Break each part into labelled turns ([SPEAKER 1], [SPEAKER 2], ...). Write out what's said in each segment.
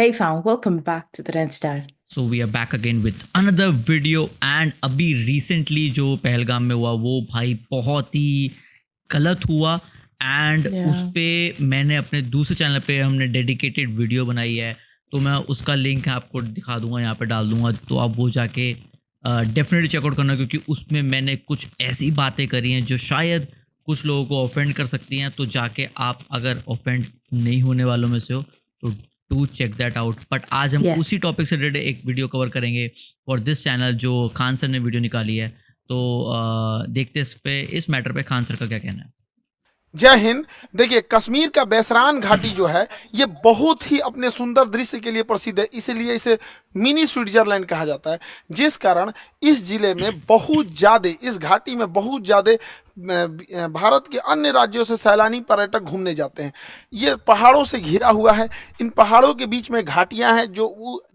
[SPEAKER 1] Hey fam, welcome back to the Red Star.
[SPEAKER 2] So we are back again with another video and अभी recently जो पहलगाम में हुआ वो भाई बहुत ही गलत हुआ एंड उस पर मैंने अपने दूसरे चैनल पे हमने डेडिकेटेड वीडियो बनाई है, तो मैं उसका लिंक आपको दिखा दूंगा, यहाँ पे डाल दूंगा, तो आप वो जाके डेफिनेटली चेकआउट करना, क्योंकि उसमें मैंने कुछ ऐसी बातें करी हैं जो शायद कुछ लोगों को ऑफेंड कर सकती हैं। तो जाके आप अगर ऑफेंड नहीं होने वालों में से हो तो to check that out. But आज हम उसी टॉपिक से रिलेटेड एक वीडियो कवर करेंगे फॉर दिस चैनल जो खान सर ने वीडियो निकाली है। तो देखते इस मैटर पे खान सर का क्या कहना है।
[SPEAKER 3] जय हिंद। देखिए, कश्मीर का बैसरान घाटी जो है ये बहुत ही अपने सुंदर दृश्य के लिए प्रसिद्ध है, इसीलिए इसे मिनी स्विट्जरलैंड कहा जाता है। जिस कारण इस जिले में बहुत ज़्यादा, इस घाटी में बहुत ज़्यादा भारत के अन्य राज्यों से सैलानी पर्यटक घूमने जाते हैं। ये पहाड़ों से घिरा हुआ है, इन पहाड़ों के बीच में घाटियां हैं जो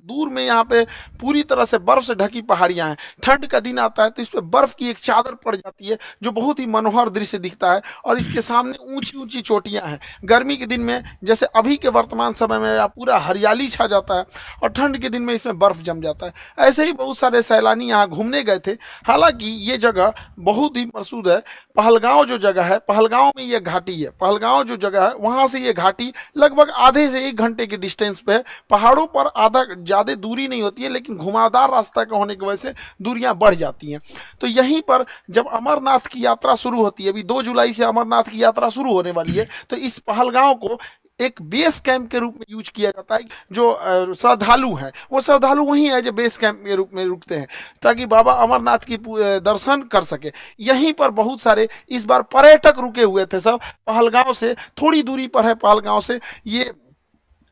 [SPEAKER 3] दूर में यहाँ पे पूरी तरह से बर्फ से ढकी पहाड़ियां हैं। ठंड का दिन आता है तो इस पे बर्फ की एक चादर पड़ जाती है जो बहुत ही मनोहर दृश्य दिखता है, और इसके सामने ऊंची ऊंची चोटियां हैं। गर्मी के दिन में जैसे अभी के वर्तमान समय में पूरा हरियाली छा जाता है, और ठंड के दिन में इसमें बर्फ जम जाता है। ऐसे ही बहुत सारे सैलानी यहाँ घूमने गए थे। हालांकि ये जगह बहुत ही मशहूर है। पहलगांव जो जगह है, पहलगांव में ये घाटी है। पहलगांव जो जगह है वहां से ये घाटी लगभग आधे से 1 घंटे के डिस्टेंस पे है। पहाड़ों पर आधा ज़्यादा दूरी नहीं होती है, लेकिन घुमावदार रास्ता का होने की वजह से दूरियां बढ़ जाती हैं। तो यहीं पर जब अमरनाथ की यात्रा शुरू होती है, अभी 2 जुलाई से अमरनाथ की यात्रा शुरू होने वाली है, तो इस पहलगांव को एक बेस कैंप के रूप में यूज किया जाता है। जो श्रद्धालु हैं वो श्रद्धालु वहीं है जो बेस कैंप के रूप में रुकते हैं, ताकि बाबा अमरनाथ की दर्शन कर सके। यहीं पर बहुत सारे इस बार पर्यटक रुके हुए थे। सब पहलगांव से थोड़ी दूरी पर है। पहलगांव से ये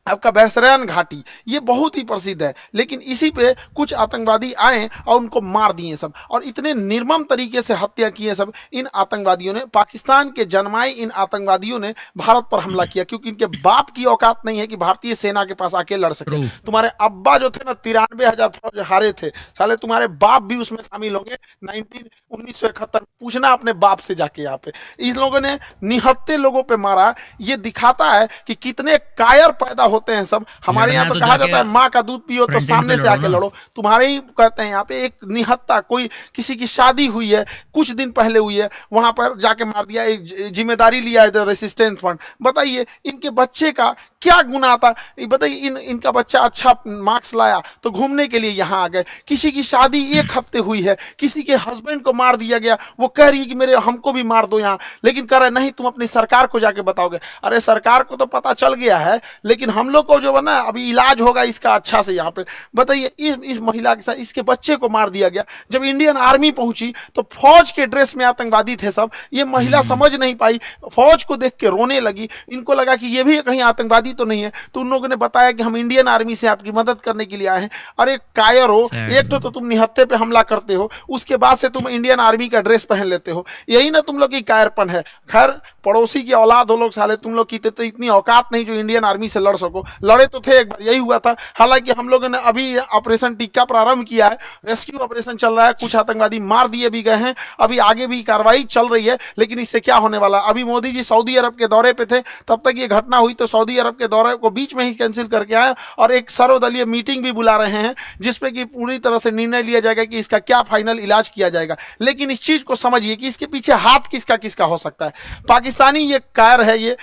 [SPEAKER 3] आपका बैसरान घाटी ये बहुत ही प्रसिद्ध है, लेकिन इसी पे कुछ आतंकवादी आए और उनको मार दिए सब, और इतने निर्मम तरीके से हत्या किए सब इन आतंकवादियों ने। पाकिस्तान के जन्माए इन आतंकवादियों ने भारत पर हमला किया, क्योंकि इनके बाप की औकात नहीं है कि भारतीय सेना के पास आके लड़ सके। तुम्हारे अब्बा जो थे ना 93,000 फौज हारे थे, साले तुम्हारे बाप भी उसमें शामिल होंगे। 1971 पूछना अपने बाप से जाके। यहाँ पे इन लोगों ने निहत्ते लोगों पे मारा। ये दिखाता है कि कितने कायर पैदा होते हैं सब। हमारे यहाँ तो कहा जाता है माँ का दूध पियो तो सामने से आके लड़ो। तुम्हारे ही कहते हैं यहाँ पे एक निहत्ता, कोई किसी की शादी हुई है कुछ दिन पहले हुई है, वहां पर जाके मार दिया। एक जिम्मेदारी लिया है रेसिस्टेंस फ्रंट। बताइए इनके बच्चे का क्या गुनाह था? बताइए इनका बच्चा अच्छा मार्क्स लाया तो घूमने के लिए यहाँ आ गए। किसी की शादी 1 हफ्ते हुई है, किसी के हस्बैंड को मार दिया गया, वो कह रही है कि मेरे हमको भी मार दो यहाँ, लेकिन कह रहे नहीं तुम अपनी सरकार को जाके बताओगे। अरे सरकार को तो पता चल गया है, लेकिन हम लोग को जो है ना अभी इलाज होगा इसका अच्छा से। यहाँ पे बताइए इस महिला के साथ इसके बच्चे को मार दिया गया। जब इंडियन आर्मी पहुंची तो फौज के ड्रेस में आतंकवादी थे सब। ये महिला समझ नहीं पाई, फौज को देख के रोने लगी। इनको लगा कि ये भी कहीं आतंकवादी तो नहीं है, तो उन लोगों ने बताया कि हम इंडियन आर्मी से आपकी मदद करने के लिए आए हैं। अरे कायर हो, एक तो तुम निहत्ते पे हमला करते हो, उसके बाद से तुम इंडियन आर्मी का ड्रेस पहन लेते हो। यही ना तुम लोग की कायरपन है। खैर पड़ोसी की औलाद हो लोग, साले तुम लोग की तो इतनी औकात नहीं जो इंडियन आर्मी से लड़ सको। लड़े तो थे एक बार, यही हुआ था। हालांकि हम लोगों ने अभी ऑपरेशन टिक्का प्रारंभ किया है, रेस्क्यू ऑपरेशन चल रहा है। कुछ आतंकवादी मार दिए भी गए हैं, अभी आगे भी कार्रवाई चल रही है। लेकिन इससे क्या होने वाला? अभी मोदी जी सऊदी अरब के दौरे पे थे, तब तक ये घटना हुई, तो सऊदी अरब के दौरे को बीच में ही कैंसिल करके आए और एक सर्वदलीय मीटिंग भी बुला रहे हैं, जिसपे कि पूरी तरह से निर्णय लिया जाएगा कि इसका क्या फाइनल इलाज किया जाएगा। लेकिन इस चीज को समझिए कि इसके पीछे हाथ किसका किसका हो सकता है। पाकिस्तानी ये कायर है। ये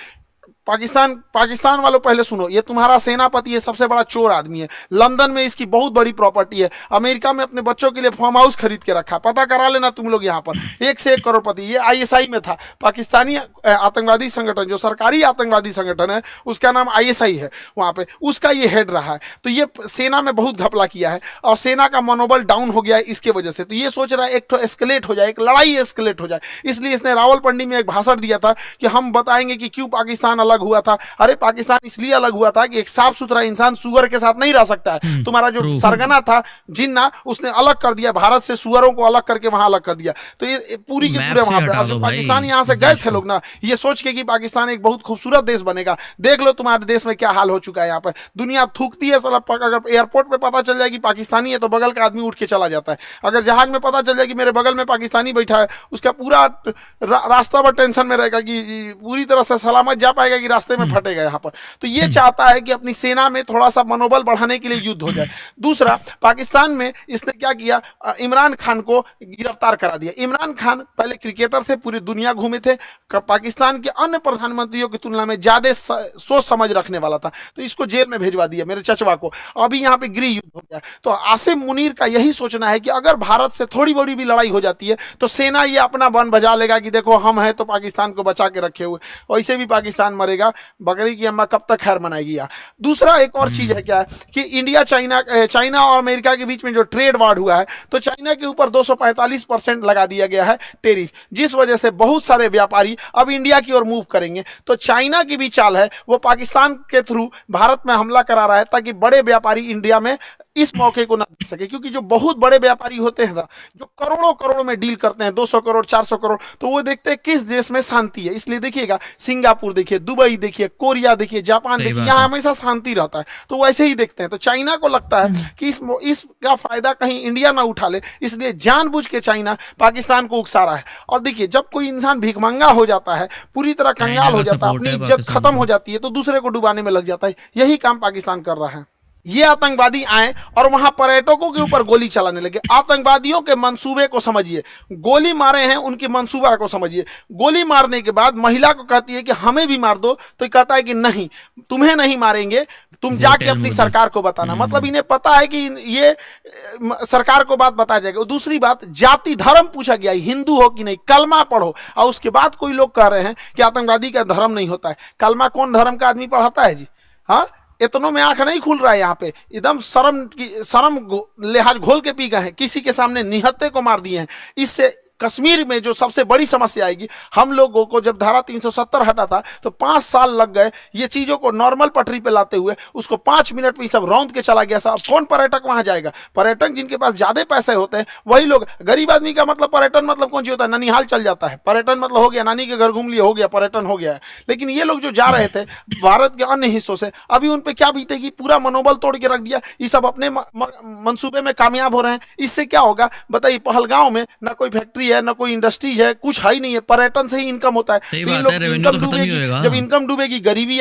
[SPEAKER 3] पाकिस्तान वालों पहले सुनो, ये तुम्हारा सेनापति ये सबसे बड़ा चोर आदमी है। लंदन में इसकी बहुत बड़ी प्रॉपर्टी है। अमेरिका में अपने बच्चों के लिए फार्म हाउस खरीद के रखा, पता करा लेना तुम लोग। यहाँ पर 1 से 1 करोड़पति। ये आईएसआई में था, पाकिस्तानी आतंकवादी संगठन, जो सरकारी आतंकवादी संगठन है उसका नाम आईएसआई है, वहाँ पे उसका ये हेड रहा है। तो ये सेना में बहुत घपला किया है और सेना का मनोबल डाउन हो गया है इसके वजह से। तो ये सोच रहा है एक तो एस्केलेट हो जाए, एक लड़ाई एस्केलेट हो जाए। इसलिए इसने रावलपिंडी में एक भाषण दिया था कि हम बताएंगे कि क्यों पाकिस्तान अलग हुआ था। अरे पाकिस्तान इसलिए अलग हुआ था कि एक साफ सुथरा इंसान सुअर के साथ नहीं रह सकता है। तुम्हारा जो सरगना था जिन्ना, उसने अलग कर दिया भारत से, सुअरों को अलग करके वहां अलग कर दिया। तो ये पूरी के पूरे वहां पे जो पाकिस्तान यहाँ से गए थे लोग ना, ये सोच के कि पाकिस्तान एक बहुत खूबसूरत देश बनेगा। देख लो तुम्हारे देश में क्या हाल हो चुका है। यहाँ पर दुनिया थूकती है साला। अगर एयरपोर्ट पे पता चल जाए कि पाकिस्तानी है तो बगल का आदमी उठ के चला जाता है। अगर जहाज में पता चल जाए कि मेरे बगल में पाकिस्तानी बैठा है, उसका पूरा रास्ता पर टेंशन में रहेगा कि पूरी तरह से सलामत जा पाएगा कि रास्ते में फटेगा यहाँ पर। तो ये चाहता है कि अपनी सेना में थोड़ा सा मनोबल बढ़ाने के लिए युद्ध हो जाए। दूसरा, पाकिस्तान में इसने क्या किया, इमरान खान को गिरफ्तार करा दिया। इमरान खान पहले क्रिकेटर थे, पूरी दुनिया घूमे थे, पाकिस्तान के अन्य प्रधानमंत्रियों की तुलना में ज्यादा सोच समझ रखने वाला था, तो इसको जेल में भेजवा दिया, मेरे चचवा को। अभी यहाँ पे गृह युद्ध हो गया। तो आसिम मुनीर का यही सोचना है कि अगर भारत से थोड़ी बड़ी भी लड़ाई हो जाती है तो सेना ये अपना बन बजा लेगा कि देखो हम हैं तो पाकिस्तान को बचा के रखे हुए, वैसे भी पाकिस्तान मरेगा, बकरी की अम्मा कब तक खैर मनाएगी। यार दूसरा एक और चीज है क्या है कि इंडिया चाइना और अमेरिका के बीच में जो ट्रेड वार हुआ है, तो चाइना के ऊपर 245% लगा दिया गया है टेरिफ, जिस वजह से बहुत सारे व्यापारी अब इंडिया की ओर मूव करेंगे। तो चाइना की भी चाल है, वो पाकिस्तान के थ्रू भारत में हमला करा रहा है ताकि बड़े व्यापारी इंडिया में इस मौके को ना दे सके, क्योंकि जो बहुत बड़े व्यापारी होते हैं ना, जो करोड़ों करोड़ में डील करते हैं, 200 करोड़ 400 करोड़, तो वो देखते हैं किस देश में शांति है। इसलिए देखिएगा सिंगापुर देखिए, दुबई देखिए, कोरिया देखिए, जापान देखिए, यहाँ हमेशा शांति रहता है, तो वैसे ही देखते हैं। तो चाइना को लगता है कि इसका फायदा कहीं इंडिया ना उठा ले, इसलिए जानबूझ के चाइना पाकिस्तान को उकसा रहा है। और देखिए जब कोई इंसान भिखमंगा हो जाता है, पूरी तरह कंगाल हो जाता है, अपनी इज्जत खत्म हो जाती है, तो दूसरे को डुबाने में लग जाता है। यही काम पाकिस्तान कर रहा है। ये आतंकवादी आए और वहां पर्यटकों के ऊपर गोली चलाने लगे। आतंकवादियों के मंसूबे को समझिए, गोली मारे हैं उनके मंसूबा को समझिए। गोली मारने के बाद महिला को कहती है कि हमें भी मार दो, तो कहता है कि नहीं, तुम्हें नहीं मारेंगे, तुम जाके अपनी सरकार को बताना। मतलब इन्हें पता है कि ये सरकार को बात बताया जाएगा। दूसरी बात, जाति धर्म पूछा गया, हिंदू हो कि नहीं, कलमा पढ़ो। और उसके बाद कोई लोग कह रहे हैं कि आतंकवादी का धर्म नहीं होता है। कलमा कौन धर्म का आदमी पढ़ाता है जी? हाँ, इतनों में आंख नहीं खुल रहा है यहाँ पे। एकदम शर्म लिहाज घोल के पी गए हैं, किसी के सामने निहत्थे को मार दिए हैं। इससे कश्मीर में जो सबसे बड़ी समस्या आएगी, हम लोगों को जब धारा 370 हटा था तो 5 साल लग गए ये चीजों को नॉर्मल पटरी पे लाते हुए, उसको 5 मिनट में सब रौंद के चला गया। अब कौन पर्यटक वहां जाएगा? पर्यटक जिनके पास ज्यादा पैसे होते हैं वही लोग। गरीब आदमी का मतलब पर्यटन मतलब कौन सी होता है? ननिहाल चल जाता है, पर्यटन मतलब हो गया नानी के घर घूम लिया, हो गया पर्यटन हो गया है। लेकिन ये लोग जो जा रहे थे भारत के अन्य हिस्सों से, अभी उन पे क्या बीतेगी? पूरा मनोबल तोड़ के रख दिया। ये सब अपने मंसूबे में कामयाब हो रहे हैं। इससे क्या होगा बताइए? पहलगांव में ना कोई फैक्ट्री है, ना कोई इंडस्ट्रीज है, कुछ है ही नहीं है। पर्यटन से ही इनकम होता है। जब इनकम डूबेगी गरीबी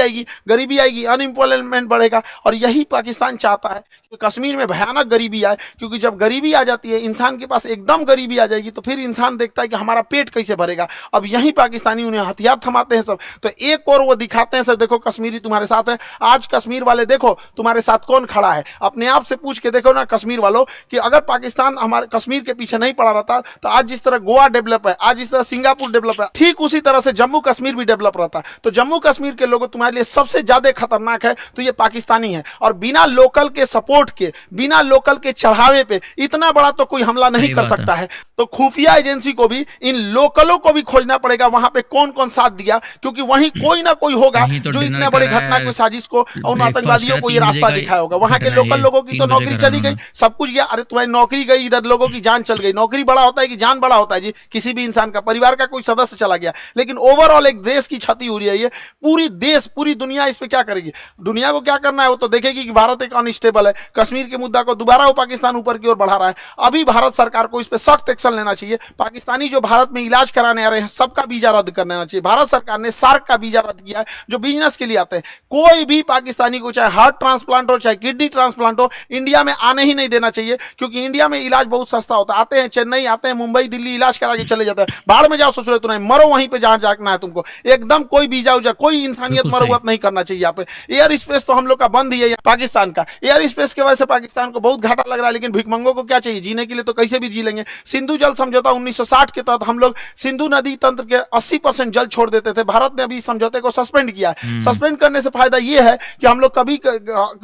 [SPEAKER 3] आएगी, अनएम्प्लॉयमेंट बढ़ेगा। और यही पाकिस्तान चाहता है कि कश्मीर में भयानक गरीबी आए, क्योंकि जब गरीबी आ जाती है, इंसान के पास एकदम गरीबी आ जाएगी, तो फिर इंसान देखता है कि हमारा पेट कैसे भरेगा। अब यही पाकिस्तानी उन्हें हथियार थमाते हैं सब। तो एक और वो दिखाते हैं सब, देखो कश्मीरी तुम्हारे साथ है। आज कश्मीर वाले देखो तुम्हारे साथ कौन खड़ा है। अपने आप से पूछ के देखो ना कश्मीर वालों, कि अगर पाकिस्तान हमारे कश्मीर के पीछे नहीं पड़ा रहता, तो आज जिस तरह गोवा डेवलप है, आज जिस तरह सिंगापुर डेवलप है, ठीक उसी तरह से जम्मू कश्मीर भी डेवलप रहता। तो जम्मू कश्मीर के लोगों तुम्हारे लिए सबसे ज्यादा खतरनाक है तो ये पाकिस्तानी है। और बिना लोकल के सपोर्ट के, बिना लोकल के चढ़ावे पे इतना बड़ा तो कोई हमला नहीं कर सकता है। तो खुफिया एजेंसी को भी इन लोकलों को भी खोजना पड़ेगा, वहां पे कौन कौन साथ दिया, क्योंकि वहीं कोई ना कोई होगा जो इतने बड़े घटना को, साजिश को, उन आतंकवादियों को ये रास्ता दिखाया होगा। वहां के लोकल लोगों की तो नौकरी चली गई, सब कुछ गया। अरे तुम्हारी नौकरी गई, इधर लोगों की जान चल गई। नौकरी बड़ा होता है कि जान बड़ा होता है जी? किसी भी इंसान का, परिवार का कोई सदस्य चला गया, लेकिन ओवरऑल एक देश की क्षति हो रही है। पूरी दुनिया इस पे क्या करेगी? दुनिया को क्या करना है वो तो देखेगी कि भारत एक अनस्टेबल है। कश्मीर के मुद्दा को दोबारा वो पाकिस्तान ऊपर की ओर बढ़ा रहा है। अभी भारत सरकार को इस पे सख्त एक्शन लेना चाहिए। पाकिस्तानी जो भारत में इलाज कराने आ रहे हैं, सबका वीजा रद्द कर देना चाहिए। भारत सरकार ने सार्क का वीजा रद्द किया है, जो बिजनेस के लिए आते हैं। कोई भी पाकिस्तानी को, चाहे हार्ट ट्रांसप्लांट हो, चाहे किडनी ट्रांसप्लांट हो, इंडिया में आने ही नहीं देना चाहिए, क्योंकि इंडिया में इलाज बहुत सस्ता होता है। आते हैं चेन्नई, आते हैं मुंबई, दिल्ली, इलाज करा के चले जाते हैं। बाहर में जाओ, सोच रहे तो नहीं, मरो वहीं पे जहां जाना है तुमको। एकदम कोई वीजा उजा, कोई इंसानियत मरम्मत नहीं करना चाहिए यहाँ पे। एयर स्पेस तो हम लोग का बंद ही है पाकिस्तान का। एयर स्पेस की वजह से पाकिस्तान को बहुत घाटा लग रहा है, लेकिन भिखमंगों को क्या चाहिए? जीने के लिए तो कैसे भी जी लेंगे। सिंधु जल समझौता 1960 के तहत हम लोग सिंधु नदी तंत्र के 80% जल छोड़ देते थे। भारत ने अभी समझौते को सस्पेंड किया है। सस्पेंड करने से फायदा यह है कि हम लोग कभी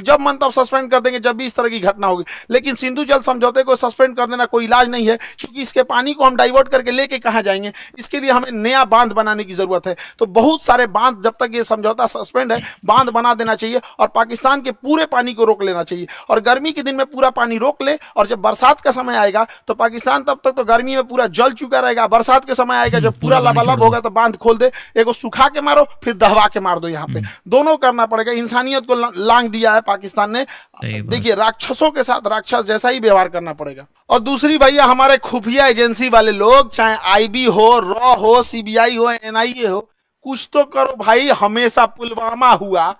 [SPEAKER 3] जब मन तब सस्पेंड कर देंगे, जब भी इस तरह की घटना होगी। लेकिन सिंधु जल समझौते को सस्पेंड कर देना कोई इलाज नहीं है, क्योंकि इसके पानी को हम डाइवर्ट करके लेके कहां जाएंगे? इसके लिए हमें नया बांध बनाने की जरूरत है। तो बहुत सारे बांध, जब तक ये समझौता सस्पेंड है, बांध बना देना चाहिए और पाकिस्तान के पूरे पानी को रोक लेना चाहिए। और गर्मी के दिन में पूरा पानी रोक ले, और जब बरसात का समय आएगा तो पाकिस्तान तब तक तो गर्मी में पूरा जल चुका रहेगा। बरसात के समय आएगा जब पूरा लबालब होगा तो बांध खोल दे, एगो सुखा के मारो, फिर दहवा के मार दो। यहाँ पे दोनों करना पड़ेगा। इंसानियत को लांग दिया है पाकिस्तान ने। देखिए राक्षसों के साथ राक्षस जैसा ही व्यवहार करना पड़ेगा। और दूसरी भैया, हमारे खुफिया एजेंसी वाले लोग, चाहे आईबी हो, रॉ हो, सीबीआई हो, एनआईए हो, कुछ तो करो भाई, हमेशा पुलवामा हुआ,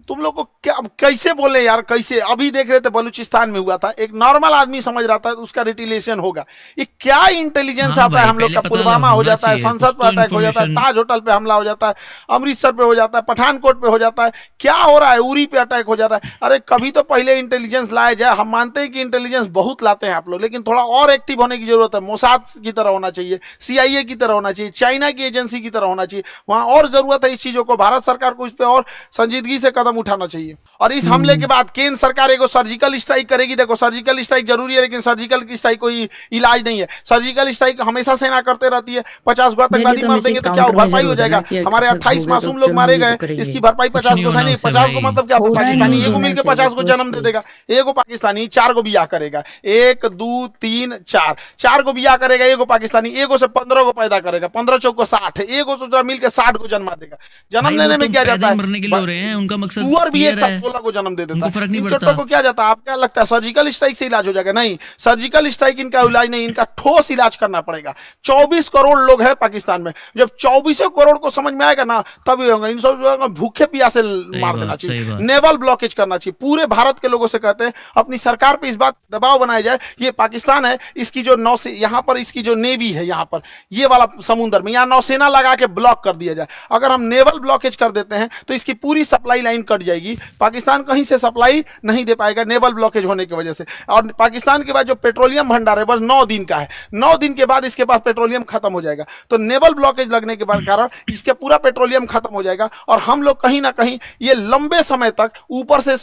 [SPEAKER 3] तुम लोग को क्या कैसे बोले यार, कैसे? अभी देख रहे थे बलूचिस्तान में हुआ था, एक नॉर्मल आदमी समझ रहा था उसका रिटिलेशन होगा। ये क्या इंटेलिजेंस
[SPEAKER 2] हाँ
[SPEAKER 3] आता है
[SPEAKER 2] भाई,
[SPEAKER 3] हम लोग
[SPEAKER 2] पहले
[SPEAKER 3] का?
[SPEAKER 2] पता
[SPEAKER 3] पुलवामा हो
[SPEAKER 2] होना
[SPEAKER 3] जाता है,
[SPEAKER 2] चाहिए,
[SPEAKER 3] संसद
[SPEAKER 2] कुछ
[SPEAKER 3] पे
[SPEAKER 2] तो
[SPEAKER 3] अटैक हो जाता है,
[SPEAKER 2] इन्फॉर्मेशन।
[SPEAKER 3] ताज होटल पे हमला हो जाता है, अमृतसर पे हो जाता है, पठानकोट पे हो जाता है, क्या हो रहा है? उरी पे अटैक हो जाता है। अरे कभी तो पहले इंटेलिजेंस लाया जाए। हम मानते हैं कि इंटेलिजेंस बहुत लाते हैं आप लोग, लेकिन थोड़ा और एक्टिव होने की जरूरत है। मोसाद की तरह होना चाहिए, CIA की तरह होना चाहिए, चाइना की एजेंसी की तरह होना चाहिए। वहां और जरूरत है इस चीजों को। भारत सरकार को इस पे और संजीदगी से कदम उठाना चाहिए। और इस हमले के बाद केंद्र सरकार एगो सर्जिकल स्ट्राइक करेगी। देखो, सर्जिकल स्ट्राइक जरूरी है, लेकिन सर्जिकल स्ट्राइक कोई इलाज नहीं है। सर्जिकल स्ट्राइक हमेशा सेना करते रहती है। 50 को आतंकवादी मार देंगे तो क्या भरपाई हो जाएगा? हमारे 28 मासूम लोग मारे गए, इसकी भरपाई 50 को सैनिक, 50 को मतलब क्या? पाकिस्तानी एगो मिलकर 50 को जन्म दे देगा। एगो पाकिस्तानी 4 को बियाह करेगा, 1 2 3 4, 4 को बियाह करेगा। एगो पाकिस्तानी एगो से 15 को पैदा करेगा, 15 चौक को 60, एगो से मिलकर 60 को जन्मा देगा। जन्म लेने में क्या जाता है?
[SPEAKER 2] मरने के लिए हो रहे हैं, उनका मकसद
[SPEAKER 3] सुअर भी एक
[SPEAKER 2] क्लियर
[SPEAKER 3] साथ
[SPEAKER 2] है,
[SPEAKER 3] 16 को जन्म दे देता
[SPEAKER 2] उनको
[SPEAKER 3] है।
[SPEAKER 2] फर्क नहीं
[SPEAKER 3] इन
[SPEAKER 2] पड़ता।
[SPEAKER 3] चोटों को क्या जाता है? आप क्या लगता है सर्जिकल स्ट्राइक से इलाज हो जाएगा? नहीं, सर्जिकल स्ट्राइक इनका इलाज नहीं, इनका ठोस इलाज करना पड़ेगा। 24 करोड़ लोग हैं पाकिस्तान में। जब 24 करोड़ को समझ में आएगा ना, तब ये होगा। इन सब भूखे प्यासे मार देना चाहिए, नेवल ब्लॉकेज करना चाहिए। पूरे भारत के लोगों से कहते हैं अपनी सरकार पे इस बात दबाव बनाया जाए, ये पाकिस्तान है, इसकी जो नौसे यहाँ पर, इसकी जो नेवी है यहाँ पर, ये वाला समुद्र में, यहाँ नौसेना लगा के ब्लॉक कर दिया जाए। अगर हम नेवल ब्लॉकेज कर देते हैं तो इसकी पूरी सप्लाई लाइन कट जाएगी। पाकिस्तान कहीं से सप्लाई नहीं दे पाएगा नेवल ब्लॉकेज होने की वजह से। और पाकिस्तान के बाद जो पेट्रोलियम भंडार है बस 9 दिन का है, 9 दिन के बाद इसके पास पेट्रोलियम खत्म हो जाएगा। तो नेवल ब्लॉकेज लगने के बाद कारण इसके पूरा पेट्रोलियम खत्म हो जाएगा, और हम लोग कहीं ना कहीं ये लंबे समय तक ऊपर से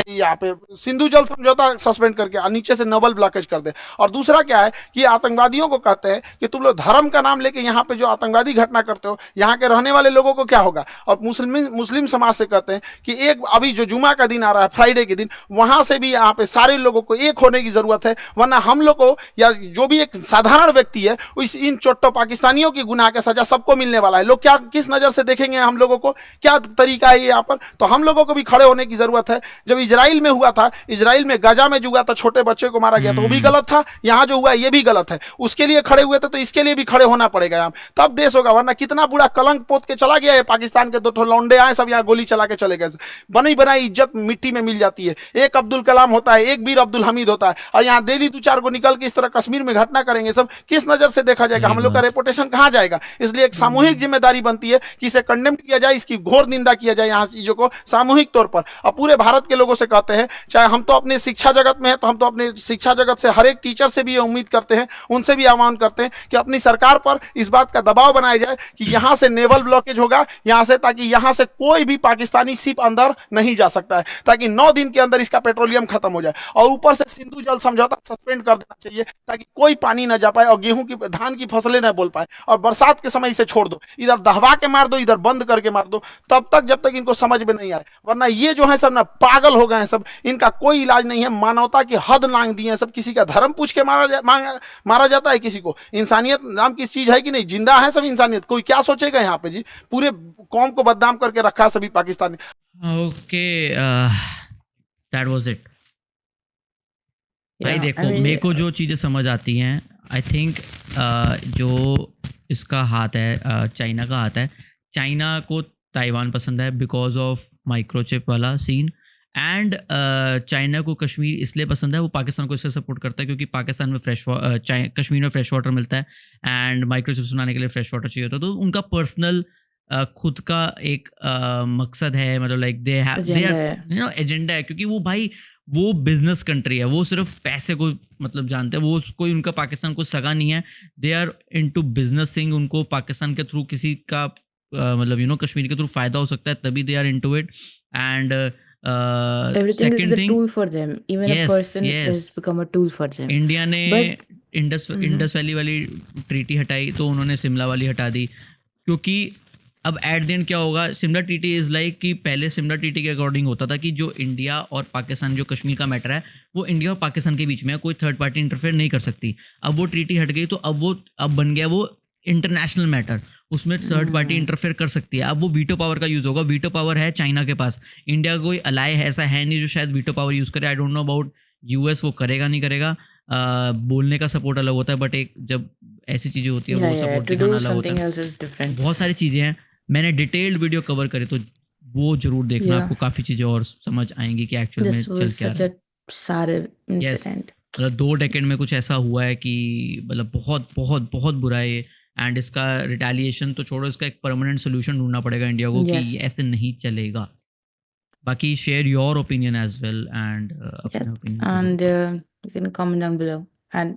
[SPEAKER 3] यहाँ पे सिंधु जल समझौता सस्पेंड करके और नीचे से नेवल ब्लॉकेज कर दे। और दूसरा क्या है कि आतंकवादियों को कहते हैं कि तुम लोग धर्म का नाम लेके यहाँ पे जो आतंकवादी घटना करते हो, यहाँ के रहने वाले लोगों को क्या होगा? और मुस्लिम समाज से कहते हैं कि एक अभी जो जुमा का दिन आ रहा है, फ्राइडे के दिन, वहां से भी यहाँ पे सारे लोगों को एक होने की जरूरत है, वरना हम लोग को या जो भी एक साधारण व्यक्ति है इन चोट्टो पाकिस्तानियों की गुनाह का सजा सबको मिलने वाला है। लोग क्या किस नजर से देखेंगे हम लोगों को? क्या तरीका है यहाँ पर? तो हम लोगों को भी खड़े होने की जरूरत है। जब इजराइल में हुआ था, इजराइल में गाजा में जो हुआ था, छोटे बच्चे को मारा गया था, वो भी गलत था। यहाँ जो हुआ ये भी गलत है। उसके लिए खड़े हुए थे तो इसके लिए भी खड़े होना पड़ेगा यहाँ, तब देश होगा। वरना कितना बुरा कलंक पोत के चला गया है पाकिस्तान के। 2 लौंडे आए, सब यहाँ गोली चला के चले गए। बनी बनाई इज्जत मिट्टी में मिल जाती है। एक अब्दुल कलाम होता है, एक वीर अब्दुल हमीद होता है, और यहाँ डेली 2-4 को निकल के इस तरह कश्मीर में घटना करेंगे। सब किस नजर से देखा जाएगा? हम लोग का रेपुटेशन कहाँ जाएगा? इसलिए एक सामूहिक जिम्मेदारी बनती है कि इसे कंडेम किया जाए, इसकी घोर निंदा किया जाए यहाँ चीजों को सामूहिक तौर पर। और पूरे भारत के लोगों से कहते हैं, चाहे हम तो अपने शिक्षा जगत में है, तो हम तो अपने शिक्षा जगत से हर एक टीचर से भी ये उम्मीद करते हैं, उनसे भी आह्वान करते हैं कि अपनी सरकार पर इस बात का दबाव बनाया जाए कि यहां से नेवल ब्लॉकेज होगा यहां से, ताकि यहां से कोई भी पाकिस्तानी शिप अंदर नहीं जा सकता है, ताकि 9 दिन के अंदर इसका पेट्रोलियम खत्म हो जाए। और ऊपर से सिंधु जल समझौता सस्पेंड कर देना चाहिए, ताकि कोई पानी ना जा पाए और गेहूं की, धान की फसलें ना बोल पाए। और बरसात के समय इसे छोड़ दो, इधर दहवा के मार दो, इधर बंद करके मार दो, तब तक जब तक इनको समझ में नहीं आए। वरना ये जो है सब ना पागल हो गए हैं सब, इनका कोई इलाज नहीं है। मानवता की हद लांग दी है सब। किसी का धर्म पूछ के मारा जाता है, किसी को इंसानियत नाम की चीज है कि नहीं? जिंदा है सब इंसानियत। कोई क्या सोचेगा यहाँ पे जी? पूरे कौम को बदनाम करके रखा है सभी Pakistani.
[SPEAKER 2] Okay, that was it. भाई देखो, मेरे को जो चीज़ें समझ आती हैं, आई थिंक जो इसका हाथ है, चाइना का हाथ है। चाइना को ताइवान पसंद है बिकॉज ऑफ माइक्रोचिप वाला सीन, एंड चाइना को कश्मीर इसलिए पसंद है, वो पाकिस्तान को इसलिए सपोर्ट करता है क्योंकि पाकिस्तान में कश्मीर में फ्रेश वाटर मिलता है, एंड माइक्रोचिप्स बनाने के लिए फ्रेश वाटर चाहिए होता है। तो उनका पर्सनल खुद का एक मकसद है, मतलब लाइक दे हैव एजेंडा है, क्योंकि वो भाई वो बिजनेस कंट्री है, वो सिर्फ पैसे को मतलब जानते हैं, वो कोई उनका पाकिस्तान को सगा नहीं है। They are into business thing. उनको पाकिस्तान के थ्रू किसी का मतलब कश्मीर के थ्रू फायदा हो सकता है, तभी they are into it. And
[SPEAKER 1] everything is a tool for them. Even a person has become a tool for them.
[SPEAKER 2] India ने इंडस वैली वाली ट्रीटी हटाई तो उन्होंने शिमला वाली हटा दी, क्योंकि अब एट द एंड क्या होगा, शिमला ट्रीटी इज़ लाइक कि पहले शिमला ट्रीटी के अकॉर्डिंग होता था कि जो इंडिया और पाकिस्तान, जो कश्मीर का मैटर है वो इंडिया और पाकिस्तान के बीच में है, कोई थर्ड पार्टी इंटरफेयर नहीं कर सकती। अब वो ट्रीटी हट गई तो अब बन गया वो इंटरनेशनल मैटर, उसमें थर्ड पार्टी इंटरफेयर कर सकती है। अब वो वीटो पावर का यूज़ होगा। वीटो पावर है चाइना के पास, इंडिया कोई अलाय है ऐसा है नहीं जो शायद वीटो पावर यूज़ करे। I don't know about US, वो करेगा नहीं करेगा। बोलने का सपोर्ट अलग होता है, बट एक जब ऐसी चीज़ें होती है वो सपोर्ट दिखाना अलग होता है। बहुत सारी चीज़ें हैं, मैंने डिटेल्ड वीडियो कवर करे, तो वो जरूर देखना,
[SPEAKER 1] Yeah.
[SPEAKER 2] आपको काफ़ी चीज़ें और समझ आएंगी कि एक्चुअल में
[SPEAKER 1] This
[SPEAKER 2] चल
[SPEAKER 1] was
[SPEAKER 2] क्या
[SPEAKER 1] such
[SPEAKER 2] रहा है।
[SPEAKER 1] a sad
[SPEAKER 2] Yes.
[SPEAKER 1] incident.
[SPEAKER 2] मतलब 2 डेकेड में कुछ ऐसा हुआ है कि मतलब बहुत बहुत बहुत बुरा है, एंड इसका रिटेलिएशन तो छोड़ो, इसका एक परमानेंट सोल्यूशन ढूंढना पड़ेगा इंडिया को कि
[SPEAKER 1] Yes.
[SPEAKER 2] ऐसे नहीं चलेगा। बाकी share your opinion as well, and
[SPEAKER 1] Yes.
[SPEAKER 2] अपने opinion
[SPEAKER 1] And you can comment down below. And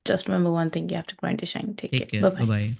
[SPEAKER 1] just remember one thing, you have to grind to shine. Take
[SPEAKER 2] take
[SPEAKER 1] care.
[SPEAKER 2] Care,
[SPEAKER 1] Bye-bye.
[SPEAKER 2] Bye bye.